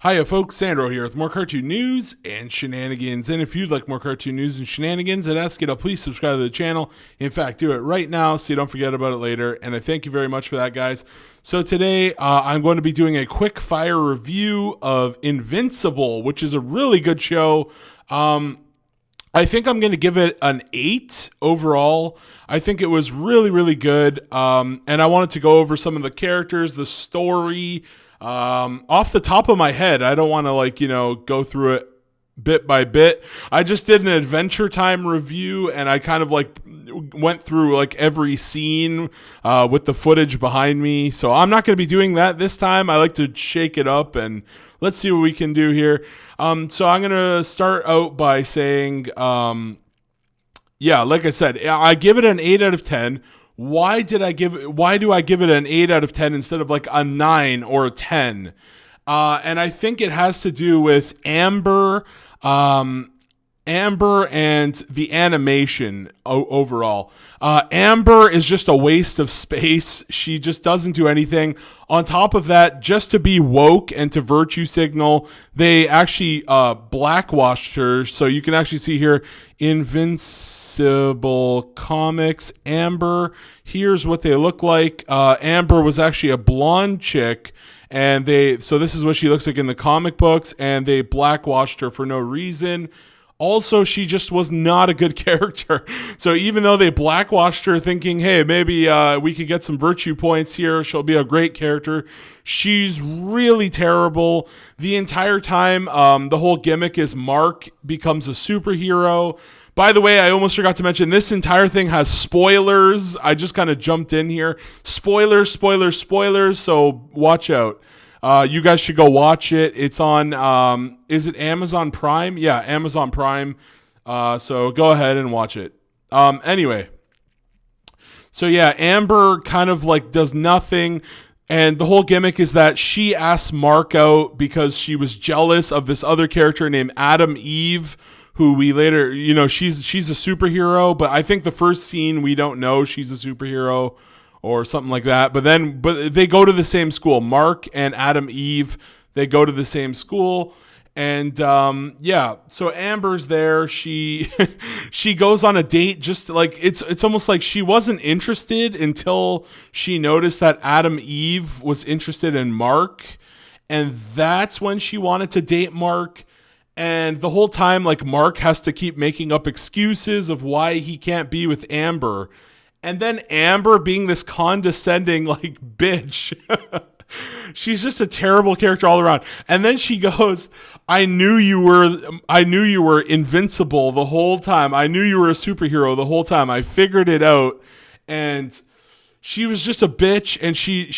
Hiya folks, Sandro here with more cartoon news and shenanigans. And if you'd like more cartoon news and shenanigans, I'd ask you to please subscribe to the channel. In fact, do it right now so you don't forget about it later. And I thank you very much for that, guys. So today, I'm going to be doing a quick fire review of Invincible, which is a really good show. I think I'm going to give it an 8 overall. I think it was really, really good. And I wanted to go over some of the characters, the story. Off the top of my head, I don't want to go through it bit by bit. I just did an Adventure Time review and I kind of went through every scene with the footage behind me. So I'm not going to be doing that this time. I like to shake it up and let's see what we can do here. So I'm going to start out by saying, like I said, I give it an 8 out of 10. Why do I give it an 8 out of 10 instead of a 9 or a 10? And I think it has to do with Amber and the animation overall. Amber is just a waste of space. She just doesn't do anything. On top of that, just to be woke and to virtue signal, they actually blackwashed her. So you can actually see here, Invincible Comics, Amber. Here's what they look like. Amber was actually a blonde chick, and so this is what she looks like in the comic books, and they blackwashed her for no reason. Also, she just was not a good character. So even though they blackwashed her thinking, hey, maybe we could get some virtue points here, she'll be a great character, she's really terrible. The entire time, the whole gimmick is Mark becomes a superhero. By the way, I almost forgot to mention, this entire thing has spoilers. I just kind of jumped in here. Spoilers, so watch out. You guys should go watch it. It's on, is it Amazon Prime? Yeah, Amazon Prime. So go ahead and watch it. Anyway. So yeah, Amber kind of does nothing. And the whole gimmick is that she asks Mark out because she was jealous of this other character named Adam Eve, who we later, she's a superhero, but I think the first scene we don't know she's a superhero or something like that. But they go to the same school. Mark and Adam Eve, they go to the same school. And so Amber's there. She she goes on a date, just it's almost like she wasn't interested until she noticed that Adam Eve was interested in Mark. And that's when she wanted to date Mark. And the whole time, Mark has to keep making up excuses of why he can't be with Amber. And then Amber, being this condescending, bitch, she's just a terrible character all around. And then she goes, I knew you were invincible the whole time. I knew you were a superhero the whole time. I figured it out. And she was just a bitch. And she's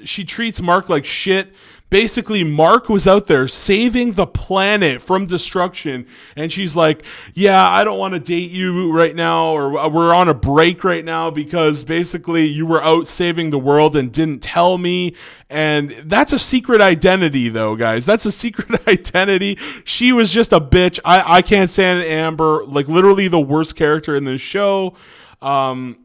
she treats Mark like shit. Basically, Mark was out there saving the planet from destruction, and she's like, yeah, I don't want to date you right now, or we're on a break right now because basically you were out saving the world and didn't tell me. And that's a secret identity, though, guys. That's a secret identity. She was just a bitch. I can't stand Amber, literally the worst character in this show. And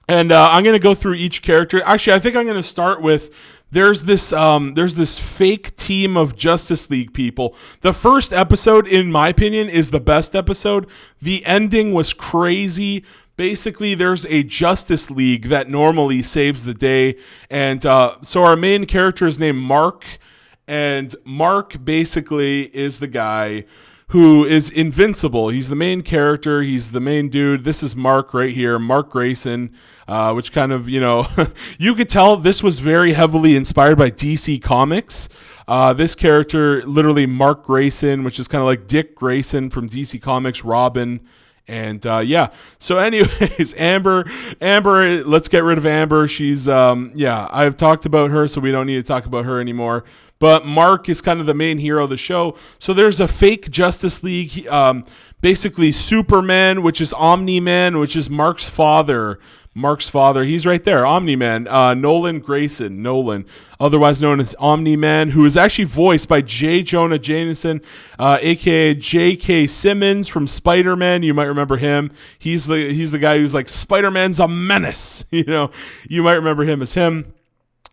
I'm going to go through each character. Actually, I think I'm going to start with there's this fake team of Justice League people. The first episode, in my opinion, is the best episode. The ending was crazy. Basically, there's a Justice League that normally saves the day. And so our main character is named Mark. And Mark basically is the guy who is invincible. He's the main character. He's the main dude. This is Mark right here, Mark Grayson, which kind of, you could tell this was very heavily inspired by DC Comics. This character, literally Mark Grayson, which is kind of like Dick Grayson from DC Comics, Robin. And so anyways, Amber, let's get rid of Amber. She's, I've talked about her, so we don't need to talk about her anymore. But Mark is kind of the main hero of the show. So there's a fake Justice League, basically Superman, which is Omni-Man, which is Mark's father. He's right there, Omni-Man, Nolan Grayson, otherwise known as Omni-Man, who is actually voiced by J. Jonah Jameson, aka J.K. Simmons from Spider-Man. You might remember him. He's the guy who's like, Spider-Man's a menace. You might remember him as him.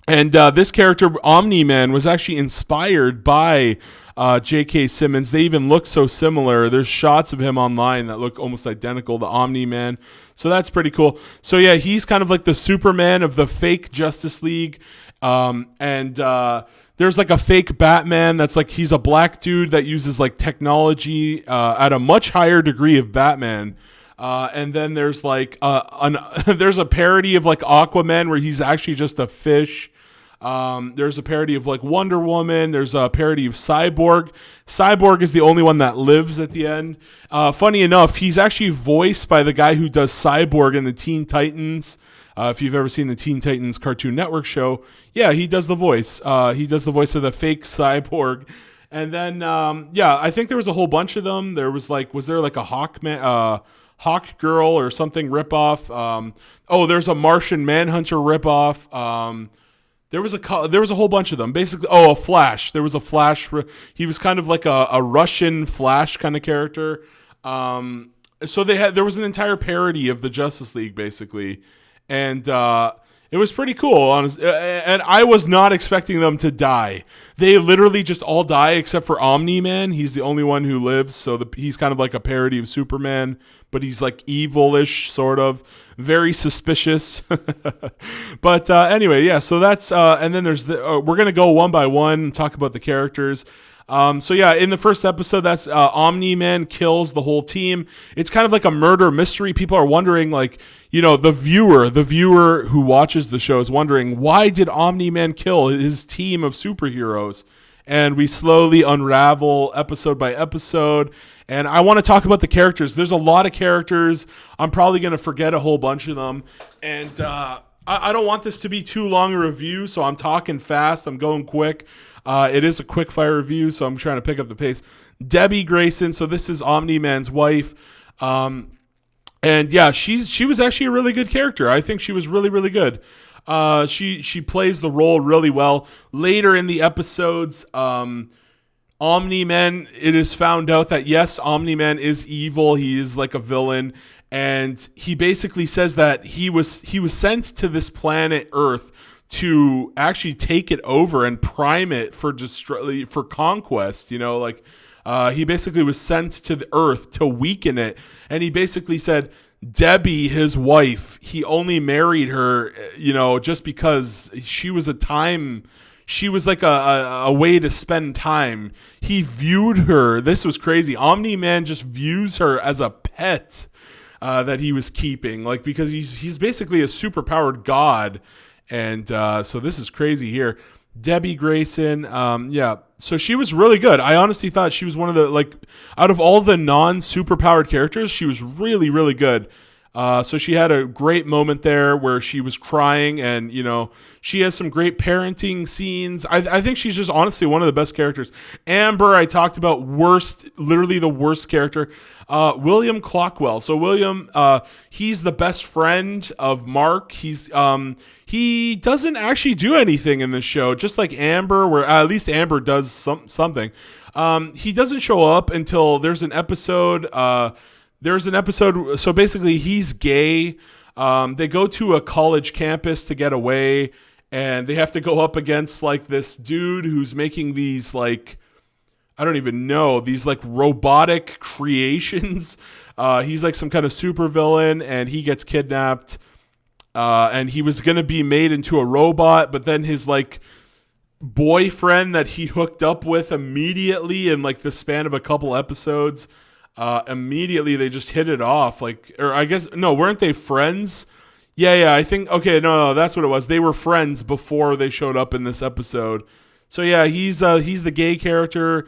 And this character, Omni-Man, was actually inspired by J.K. Simmons. They even look so similar. There's shots of him online that look almost identical to Omni-Man. So that's pretty cool. So yeah, he's kind of like the Superman of the fake Justice League. There's like a fake Batman that's like, he's a black dude that uses like technology at a much higher degree of Batman. And then there's like there's a parody of like Aquaman where he's actually just a fish. There's a parody of like Wonder Woman. There's a parody of Cyborg. Cyborg is the only one that lives at the end. Funny enough, he's actually voiced by the guy who does Cyborg in the Teen Titans. If you've ever seen the Teen Titans Cartoon Network show, yeah, he does the voice. He does the voice of the fake Cyborg. And then, I think there was a whole bunch of them. There was like, was there like a Hawk Girl or something ripoff? There's a Martian Manhunter ripoff. There was a whole bunch of them. Basically, a Flash. There was a Flash. He was kind of like a Russian Flash kind of character. So there was an entire parody of the Justice League, basically. And it was pretty cool, honestly. And I was not expecting them to die. They literally just all die except for Omni-Man. He's the only one who lives. So he's kind of like a parody of Superman, but he's like evil-ish, sort of. Very suspicious. But anyway, yeah, so that's... and then there's... we're going to go one by one and talk about the characters. So yeah, in the first episode, that's Omni-Man kills the whole team. It's kind of like a murder mystery. People are wondering, like, the viewer who watches the show is wondering, why did Omni-Man kill his team of superheroes? And we slowly unravel episode by episode. And I want to talk about the characters. There's a lot of characters. I'm probably going to forget a whole bunch of them. And I don't want this to be too long a review, so I'm talking fast. I'm going quick. It is a quick fire review, so I'm trying to pick up the pace. Debbie Grayson, so this is Omni-Man's wife. And yeah, she was actually a really good character. I think she was really, really good. She plays the role really well. Later in the episodes, Omni-Man, it is found out that yes, Omni-Man is evil. He is like a villain. And he basically says that he was sent to this planet Earth to actually take it over and prime it for conquest. He basically was sent to the Earth to weaken it. And he basically said, Debbie, his wife, he only married her, just because she was like a way to spend time. He viewed her. This was crazy. Omni-Man just views her as a pet that he was keeping, like, because he's basically a superpowered god. And so this is crazy here. Debbie Grayson, so she was really good. I honestly thought she was one of the, like, out of all the non-superpowered characters, she was really, really good. So she had a great moment there where she was crying, and, she has some great parenting scenes. I think she's just honestly one of the best characters. Amber, I talked about, literally the worst character. William Clockwell. So William, he's the best friend of Mark. He doesn't actually do anything in this show, just like Amber, where at least Amber does something. He doesn't show up until there's an episode. So basically he's gay. They go to a college campus to get away, and they have to go up against like this dude who's making these, like, I don't even know, these like robotic creations. He's like some kind of supervillain, and he gets kidnapped. And he was going to be made into a robot, but then his like boyfriend that he hooked up with immediately in like the span of a couple episodes, immediately they just hit it off. Like, or I guess, no, weren't they friends? Yeah, I think, okay, no, that's what it was. They were friends before they showed up in this episode. So yeah, he's the gay character.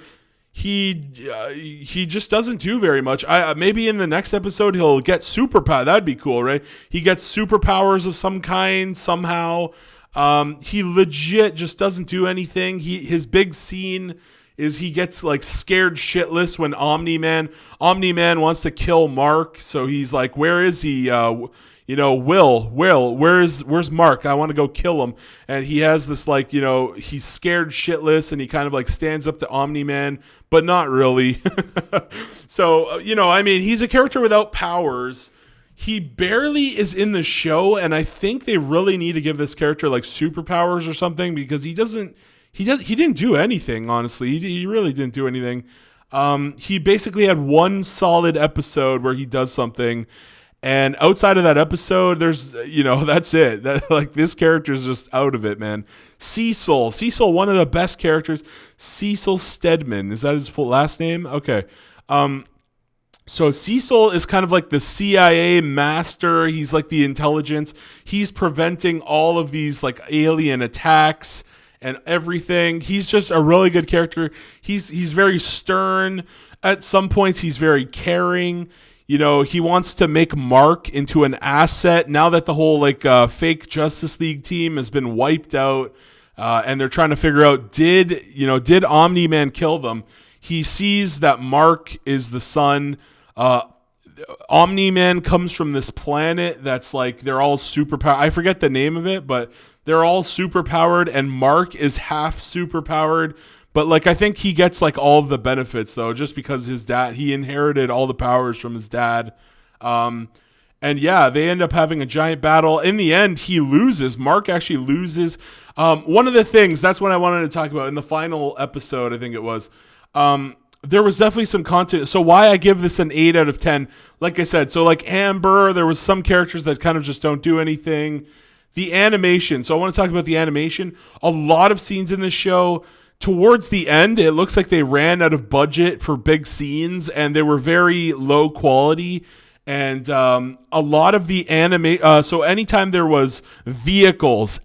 He just doesn't do very much. Maybe in the next episode he'll get superpower. That'd be cool, right? He gets superpowers of some kind somehow. He legit just doesn't do anything. His big scene is he gets like scared shitless when Omni-Man wants to kill Mark. So he's like, where is he? Will, where's Mark? I want to go kill him. And he has this, like, he's scared shitless, and he kind of like stands up to Omni-Man, but not really. So, he's a character without powers. He barely is in the show, and I think they really need to give this character like superpowers or something, because he didn't do anything, honestly. He really didn't do anything. He basically had one solid episode where he does something, and outside of that episode, there's, that's it. That, like, this character is just out of it, man. Cecil, one of the best characters. Cecil Stedman, is that his full last name? Okay. So Cecil is kind of like the CIA master. He's like the intelligence. He's preventing all of these like alien attacks and everything. He's just a really good character. He's very stern. At some points, he's very caring. He wants to make Mark into an asset now that the whole like fake Justice League team has been wiped out, and they're trying to figure out did Omni-Man kill them? He sees that Mark is the son. Omni-Man comes from this planet that's like, they're all superpowered. I forget the name of it, but they're all superpowered, and Mark is half superpowered. But like, I think he gets like all of the benefits though, just because he inherited all the powers from his dad. And yeah, they end up having a giant battle. In the end, he loses. Mark actually loses. One of the things, that's what I wanted to talk about in the final episode, I think it was, there was definitely some content. So why I give this an 8 out of 10, like I said, so like Amber, there was some characters that kind of just don't do anything. The animation. So I want to talk about the animation. A lot of scenes in this show, towards the end, it looks like they ran out of budget for big scenes, and they were very low quality. And a lot of the so anytime there was vehicles,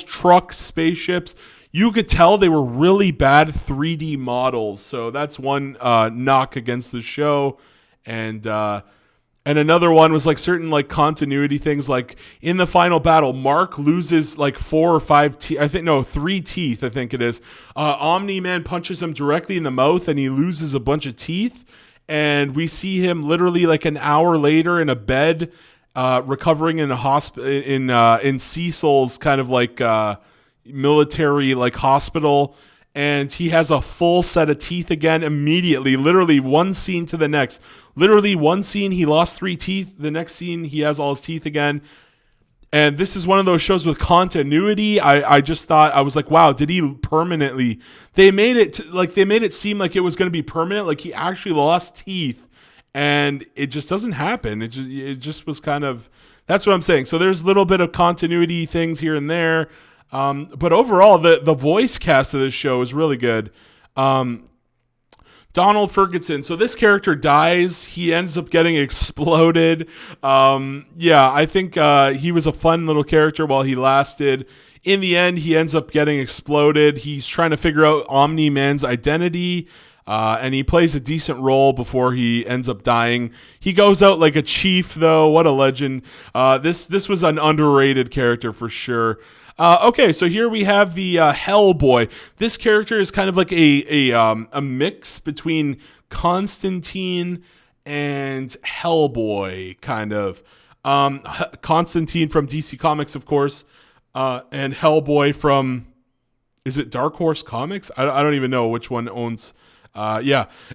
trucks, spaceships, you could tell they were really bad 3D models. So that's one knock against the show. And another one was like certain like continuity things. Like in the final battle, Mark loses like 4 or 5 teeth. 3 teeth, I think it is. Omni-Man punches him directly in the mouth, and he loses a bunch of teeth. And we see him literally like an hour later in a bed, recovering in a hospital in Cecil's kind of like military like hospital, and he has a full set of teeth again immediately, literally one scene to the next. Literally one scene he lost 3 teeth, the next scene he has all his teeth again. And this is one of those shows with continuity. I just thought, I was like, wow, did he permanently, they made it seem like it was going to be permanent, like he actually lost teeth, and it just doesn't happen. It just was kind of, that's what I'm saying. So there's a little bit of continuity things here and there. But overall, the voice cast of this show is really good. Donald Ferguson. So this character dies. He ends up getting exploded. I think he was a fun little character while he lasted. In the end, he ends up getting exploded. He's trying to figure out Omni-Man's identity. And he plays a decent role before he ends up dying. He goes out like a chief, though. What a legend. This was an underrated character for sure. Okay, so here we have the Hellboy. This character is kind of like a mix between Constantine and Hellboy, kind of. Constantine from DC Comics, of course, and Hellboy from, is it Dark Horse Comics? I don't even know which one owns.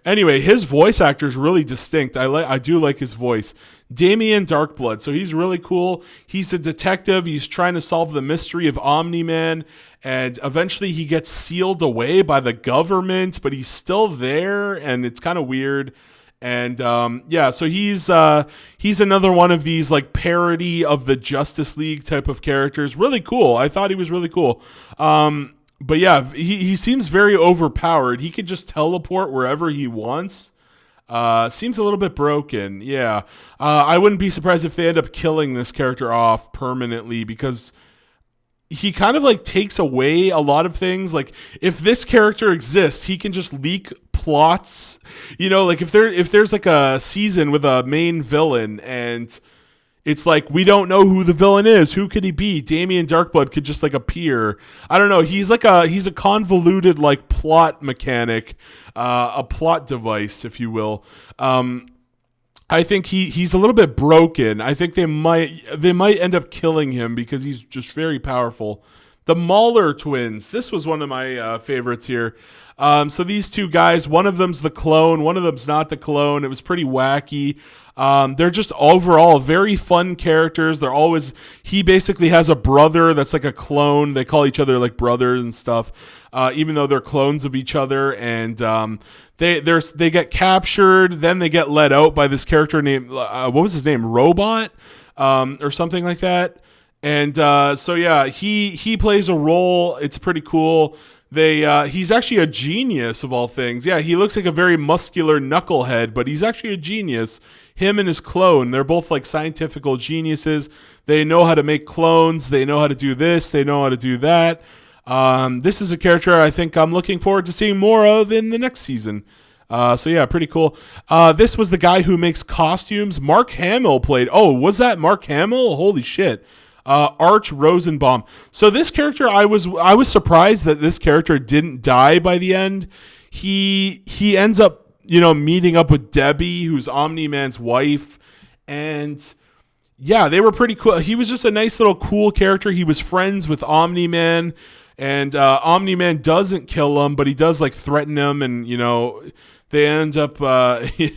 Anyway, his voice actor is really distinct. I do like his voice. Damien Darkblood. So he's really cool. He's a detective. He's trying to solve the mystery of Omni-Man, and eventually he gets sealed away by the government, but he's still there, and it's kind of weird. And so he's another one of these like parody of the Justice League type of characters. Really cool. I thought he was really cool. But yeah, he seems very overpowered. He could just teleport wherever he wants. Seems a little bit broken. Yeah. I wouldn't be surprised if they end up killing this character off permanently, because he kind of like takes away a lot of things. Like if this character exists, he can just leak plots. Like if there's like a season with a main villain and it's like, we don't know who the villain is. Who could he be? Damien Darkblood could just like appear. I don't know. He's a convoluted like plot mechanic, a plot device, if you will. I think he's a little bit broken. I think they might end up killing him because he's just very powerful. The Mauler twins. This was one of my favorites here. So these two guys, one of them's the clone, one of them's not the clone. It was pretty wacky. They're just overall very fun characters. He basically has a brother that's like a clone. They call each other like brothers and stuff, even though they're clones of each other. And they get captured, then they get let out by this character named what was his name, Robot, or something like that. And so yeah, he plays a role. It's pretty cool. He's actually a genius of all things. Yeah, he looks like a very muscular knucklehead, but he's actually a genius. Him and his clone, they're both like scientifical geniuses. They know how to make clones. They know how to do this. They know how to do that. This is a character I think I'm looking forward to seeing more of in the next season. So yeah, pretty cool. This was the guy who makes costumes. Mark Hamill played. Oh, was that Mark Hamill? Holy shit. Arch Rosenbaum. So this character, I was surprised that this character didn't die by the end. He ends up, meeting up with Debbie, who's Omni-Man's wife, and yeah, they were pretty cool. He was just a nice little cool character. He was friends with Omni-Man, and Omni-Man doesn't kill him, but he does like threaten him, and they end up, he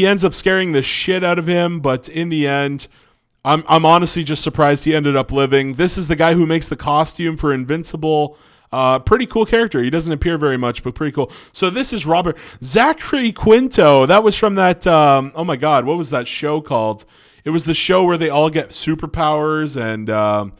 ends up scaring the shit out of him, but in the end, I'm honestly just surprised he ended up living. This is the guy who makes the costume for Invincible. Pretty cool character. He doesn't appear very much, but pretty cool. So this is Zachary Quinto. That was from that, oh my God, what was that show called? It was the show where they all get superpowers and,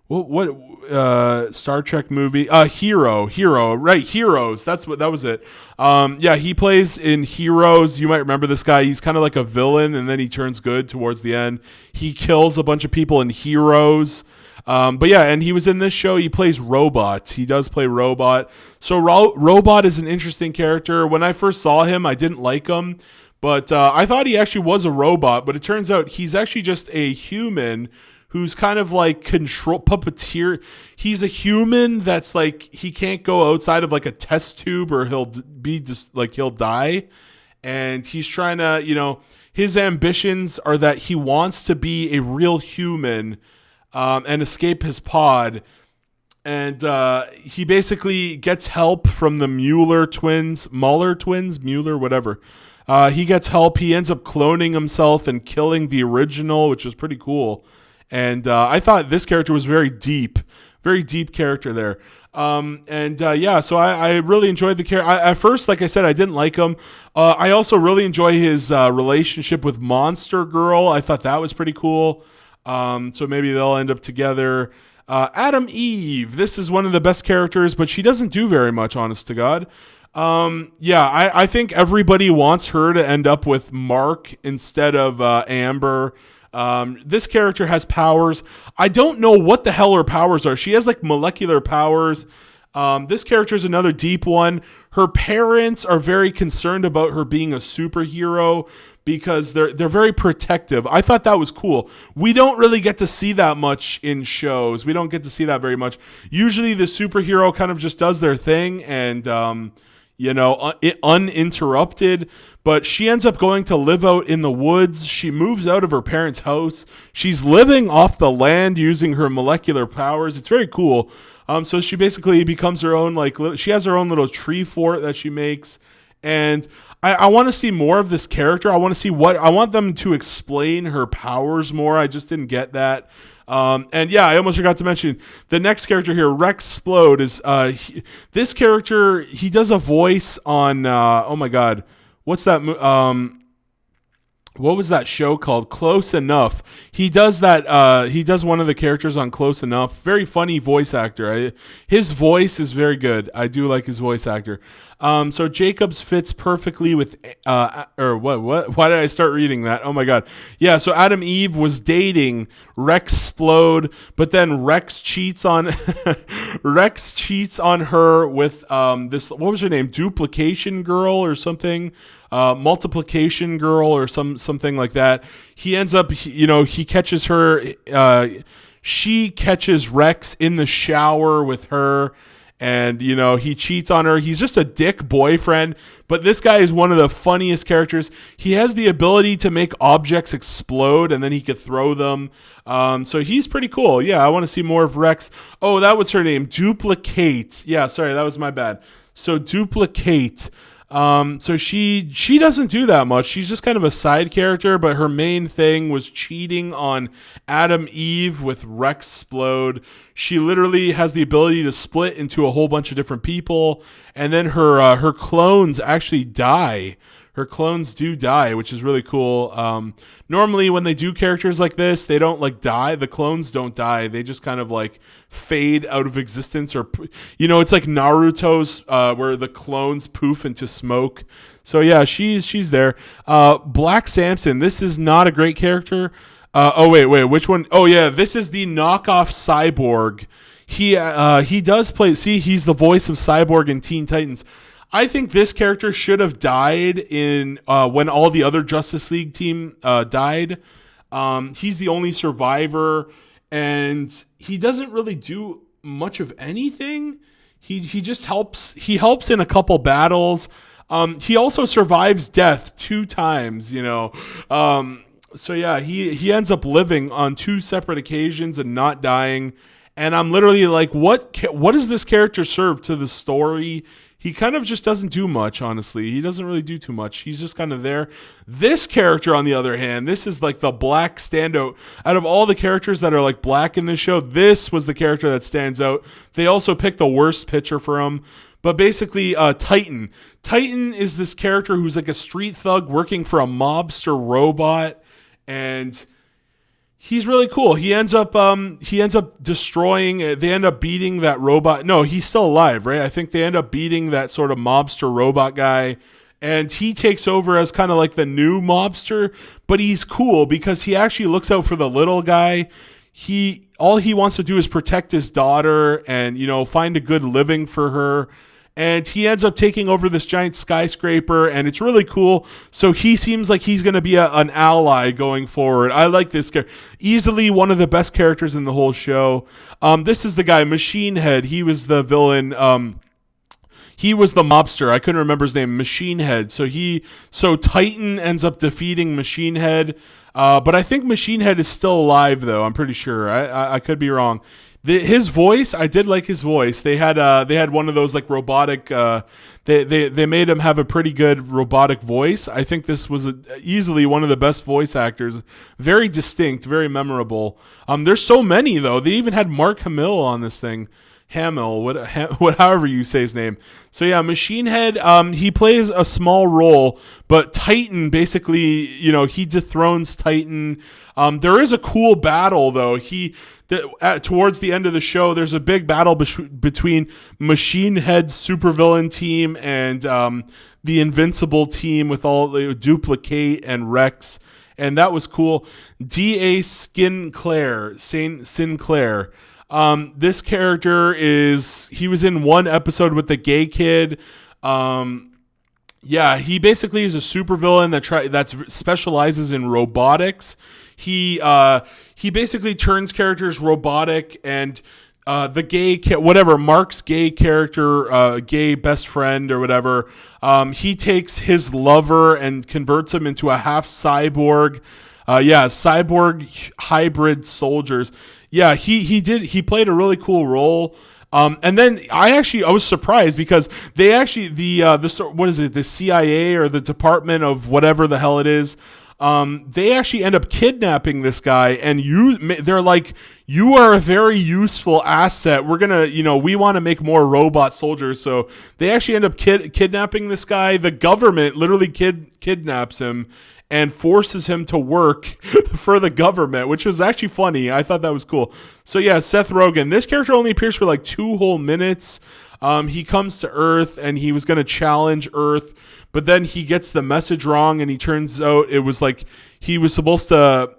what Star Trek movie? Hero, right? Heroes. That was it. Yeah, he plays in Heroes. You might remember this guy. He's kind of like a villain, and then he turns good towards the end. He kills a bunch of people in Heroes. But yeah, and he was in this show. He plays Robot. He does play Robot. So Robot is an interesting character. When I first saw him, I didn't like him, but I thought he actually was a robot. But it turns out he's actually just a human who's kind of like control puppeteer. He's a human that's like, he can't go outside of like a test tube or he'll be just like, he'll die. And he's trying to, his ambitions are that he wants to be a real human and escape his pod. And he basically gets help from the Mueller twins, whatever. He gets help. He ends up cloning himself and killing the original, which is pretty cool. And I thought this character was very deep character there. Yeah, so I really enjoyed the character. At first, like I said, I didn't like him. I also really enjoy his relationship with Monster Girl. I thought that was pretty cool. So maybe they'll end up together. Adam Eve, this is one of the best characters, but she doesn't do very much, honest to God. Yeah, I think everybody wants her to end up with Mark instead of Amber. This character has powers. I don't know what the hell her powers are. She has like molecular powers. This character is another deep one. Her parents are very concerned about her being a superhero because they're very protective. I thought that was cool. We don't really get to see that much in shows. We don't get to see that very much. Usually the superhero kind of just does their thing and uninterrupted, but she ends up going to live out in the woods. She moves out of her parents' house. She's living off the land using her molecular powers. It's very cool. So she basically becomes her own, she has her own little tree fort that she makes. And I want to see more of this character. I want them to explain her powers more. I just didn't get that. And yeah, I almost forgot to mention the next character here, Rexplode, is this character. He does a voice on oh my God, what's that? What was that show called? Close Enough. He does that. He does one of the characters on Close Enough. Very funny voice actor. His voice is very good. I do like his voice actor. So Jacobs fits perfectly with, or what? Why did I start reading that? Oh my God. Yeah. So Adam Eve was dating Rexplode, but then Rex cheats on her with this. What was her name? Duplication Girl or something. Multiplication Girl or something like that. He ends up, he catches her. She catches Rex in the shower with her. and he cheats on her. He's just a dick boyfriend, but this guy is one of the funniest characters. He has the ability to make objects explode, and then he could throw them. So he's pretty cool. Yeah, I want to see more of Rex. Oh, that was her name, Duplicate. Yeah, sorry, that was my bad. So Duplicate. So she doesn't do that much. She's just kind of a side character, but her main thing was cheating on Adam Eve with Rexplode. She literally has the ability to split into a whole bunch of different people, and then her clones actually die. Her clones do die, which is really cool. Normally when they do characters like this, they don't die. The clones don't die. They just kind of fade out of existence, or it's like Naruto's where the clones poof into smoke. So yeah, she's there. Black Samson. This is not a great character. Wait, which one? Oh yeah, this is the knockoff Cyborg. He does play. See, he's the voice of Cyborg in Teen Titans. I think this character should have died in when all the other Justice League team died. He's the only survivor, and he doesn't really do much of anything. He just helps. He helps in a couple battles. He also survives death 2 times. So yeah, he ends up living on 2 separate occasions and not dying. And I'm literally like, what does this character serve to the story? He kind of just doesn't do much, honestly. He doesn't really do too much. He's just kind of there. This character, on the other hand, this is like the black standout. Out of all the characters that are black in this show, this was the character that stands out. They also picked the worst picture for him. But basically, Titan. Titan is this character who's like a street thug working for a mobster robot. And he's really cool. He ends up destroying. They end up beating that robot. No, he's still alive, right? I think they end up beating that sort of mobster robot guy, and he takes over as kind of like the new mobster. But he's cool because he actually looks out for the little guy. All he wants to do is protect his daughter and find a good living for her. And he ends up taking over this giant skyscraper, and it's really cool. So he seems like he's going to be an ally going forward. I like this character. Easily one of the best characters in the whole show. This is the guy, Machine Head. He was the villain. He was the mobster. I couldn't remember his name. Machine Head. So Titan ends up defeating Machine Head. But I think Machine Head is still alive, though. I'm pretty sure. I could be wrong. His voice, I did like his voice. They had one of those robotic. They made him have a pretty good robotic voice. I think this was easily one of the best voice actors. Very distinct, very memorable. There's so many though. They even had Mark Hamill on this thing. Hamill, however you say his name. So yeah, Machine Head. He plays a small role, but Titan basically, he dethrones Titan. There is a cool battle though. Towards the end of the show, there's a big battle between Machine Head's supervillain team and the Invincible team with all the Duplicate and Rex, and that was cool. D.A. Sinclair. This character he was in one episode with the gay kid. Yeah, he basically is a supervillain that specializes in robotics. He basically turns characters robotic, and the gay Mark's gay character, gay best friend or whatever, he takes his lover and converts him into a half cyborg. Cyborg hybrid soldiers. Yeah, he played a really cool role. And then I was surprised because they actually the CIA or the Department of whatever the hell it is. They actually end up kidnapping this guy, and they're like, you are a very useful asset. We're gonna, we want to make more robot soldiers. So they actually end up kidnapping this guy. The government literally kidnaps him and forces him to work for the government, which was actually funny. I thought that was cool. So yeah, Seth Rogen. This character only appears for 2 whole minutes. He comes to Earth, and he was going to challenge Earth, but then he gets the message wrong, and he turns out it was he was supposed to,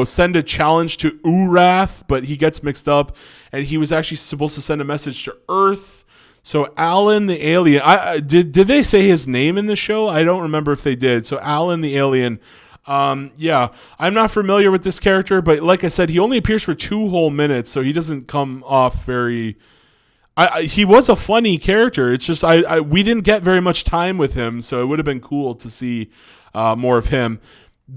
send a challenge to Urath, but he gets mixed up, and he was actually supposed to send a message to Earth. So Alan the alien, did they say his name in the show? I don't remember if they did. So Alan the alien. Yeah, I'm not familiar with this character, but like I said, he only appears for 2 whole minutes, so he doesn't come off very. he was a funny character. It's just we didn't get very much time with him, so it would have been cool to see more of him.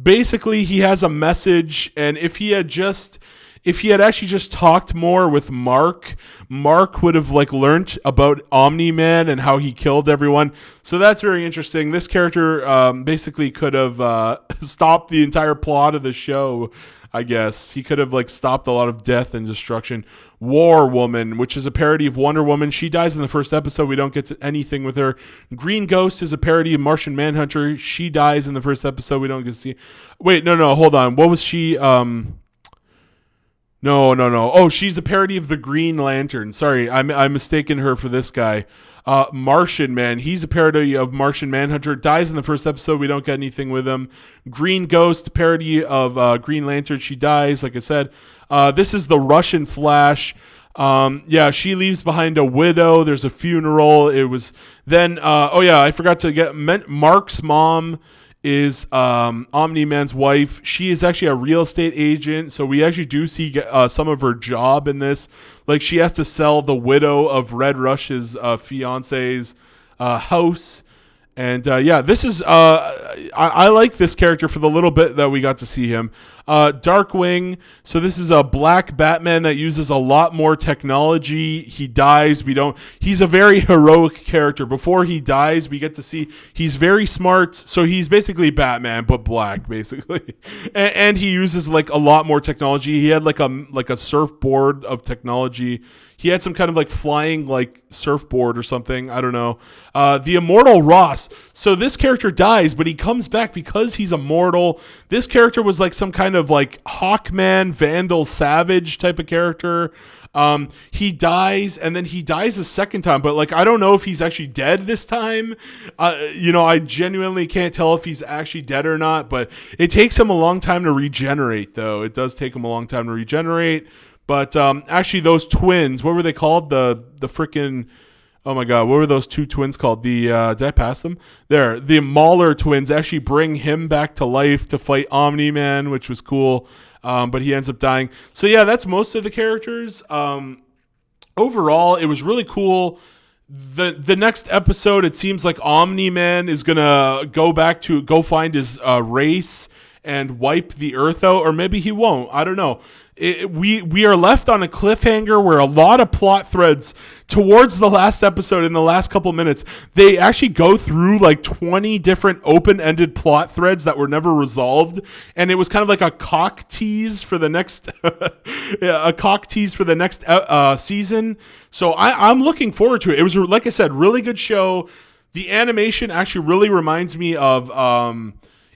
Basically, he has a message, and if he had actually just talked more with Mark would have like learned about Omni-Man and how he killed everyone. So that's very interesting. This character basically could have stopped the entire plot of the show. I guess he could have like stopped a lot of death and destruction. War Woman, which is a parody of Wonder Woman. She dies in the first episode. We don't get to anything with her. Green Ghost is a parody of Martian Manhunter. She dies in the first episode. We don't get to see. Wait, no, hold on. What was she? No. Oh, she's a parody of the Green Lantern. Sorry, I'm mistaken her for this guy. Martian Man. He's a parody of Martian Manhunter. Dies in the first episode. We don't get anything with him. Green Ghost, parody of Green Lantern. She dies, like I said. This is the Russian Flash. She leaves behind a widow. There's a funeral. It was then. I forgot to get Mark's mom is Omni-Man's wife. She is actually a real estate agent, so we actually do see some of her job in this. Like, she has to sell the widow of Red Rush's fiance's house. And this is I like this character for the little bit that we got to see him. Darkwing. So this is a black Batman that uses a lot more technology. He dies. He's a very heroic character. Before he dies, we get to see he's very smart. So he's basically Batman, but black, basically. And he uses like a lot more technology. He had like a surfboard of technology. He had some kind of like flying like surfboard or something. I don't know. The Immortal Ross. So this character dies, but he comes back because he's immortal. This character was like some kind of like Hawkman, Vandal, Savage type of character. He dies, and then he dies a second time, but like I don't know if he's actually dead this time. I genuinely can't tell if he's actually dead or not, but it takes him a long time to regenerate, though. It does take him a long time to regenerate. But actually, those twins, what were they called? The freaking, oh my God, what were those two twins called? Did I pass them? There, the Mauler twins actually bring him back to life to fight Omni-Man, which was cool. But he ends up dying. So yeah, that's most of the characters. Overall, it was really cool. The next episode, it seems like Omni-Man is gonna go find his race and wipe the Earth out, or maybe he won't. I don't know. We are left on a cliffhanger where a lot of plot threads towards the last episode, in the last couple minutes, they actually go through like 20 different open-ended plot threads that were never resolved, and it was kind of like a cock tease for the next season. So I'm looking forward to it. It was, like I said, really good show. The animation actually really reminds me of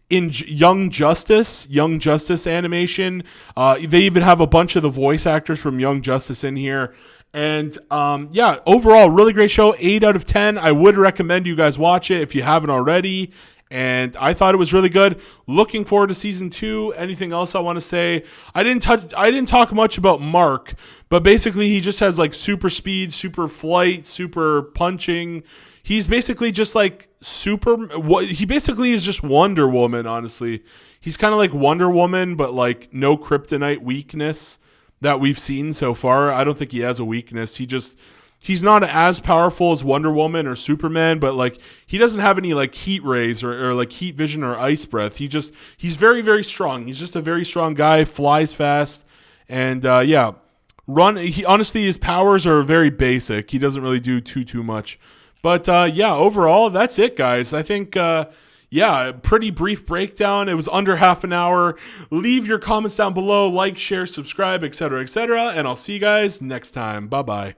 in Young Justice animation. They even have a bunch of the voice actors from Young Justice in here. And overall, really great show. 8 out of 10. I would recommend you guys watch it if you haven't already. And I thought it was really good. Looking forward to season 2. Anything else I want to say? I didn't talk much about Mark, but basically he just has like super speed, super flight, super punching. He's basically just like he basically is just Wonder Woman, honestly. He's kind of like Wonder Woman, but like no kryptonite weakness that we've seen so far. I don't think he has a weakness. He's not as powerful as Wonder Woman or Superman, but like he doesn't have any like heat rays or like heat vision or ice breath. He's very, very strong. He's just a very strong guy, flies fast, and honestly, his powers are very basic. He doesn't really do too much. But overall, that's it, guys. I think, pretty brief breakdown. It was under half an hour. Leave your comments down below, like, share, subscribe, etc., and I'll see you guys next time. Bye-bye.